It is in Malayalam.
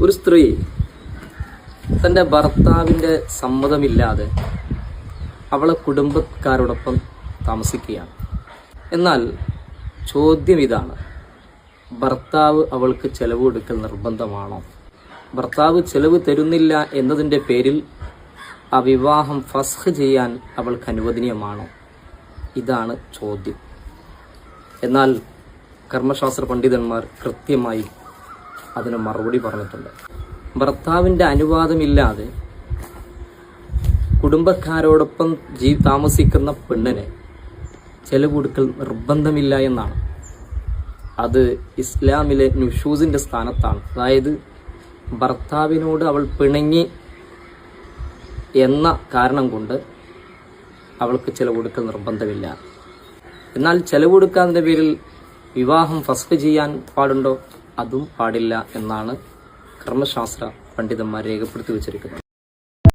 ഒരു സ്ത്രീ തൻ്റെ ഭർത്താവിൻ്റെ സമ്മതമില്ലാതെ അവളെ കുടുംബക്കാരോടൊപ്പം താമസിക്കുകയാണ്. എന്നാൽ ചോദ്യം ഇതാണ്: ഭർത്താവ് അവൾക്ക് ചെലവ് കൊടുക്കൽ നിർബന്ധമാണോ? ഭർത്താവ് ചെലവ് തരുന്നില്ല എന്നതിൻ്റെ പേരിൽ ആ വിവാഹം ഫസ്ഖ് ചെയ്യാൻ അവൾക്ക് അനുവദനീയമാണോ? ഇതാണ് ചോദ്യം. എന്നാൽ കർമ്മശാസ്ത്ര പണ്ഡിതന്മാർ കൃത്യമായി അതിന് മറുപടി പറഞ്ഞിട്ടുണ്ട്. ഭർത്താവിൻ്റെ അനുവാദമില്ലാതെ കുടുംബക്കാരോടൊപ്പം താമസിക്കുന്ന പെണ്ണിന് ചെലവ് കൊടുക്കൽ നിർബന്ധമില്ല എന്നാണ്. അത് ഇസ്ലാമിലെ നുഷൂസിൻ്റെ സ്ഥാനത്താണ്. അതായത് ഭർത്താവിനോട് അവൾ പിണങ്ങി എന്ന കാരണം കൊണ്ട് അവൾക്ക് ചെലവ് കൊടുക്കൽ നിർബന്ധമില്ല. എന്നാൽ ചെലവ് കൊടുക്കാതിൻ്റെ പേരിൽ വിവാഹം ഫസ്ഖ് ചെയ്യാൻ പാടുണ്ടോ? അതും പാടില്ല എന്നാണ് കർമ്മശാസ്ത്ര പണ്ഡിതന്മാർ രേഖപ്പെടുത്തി വച്ചിരിക്കുന്നത്.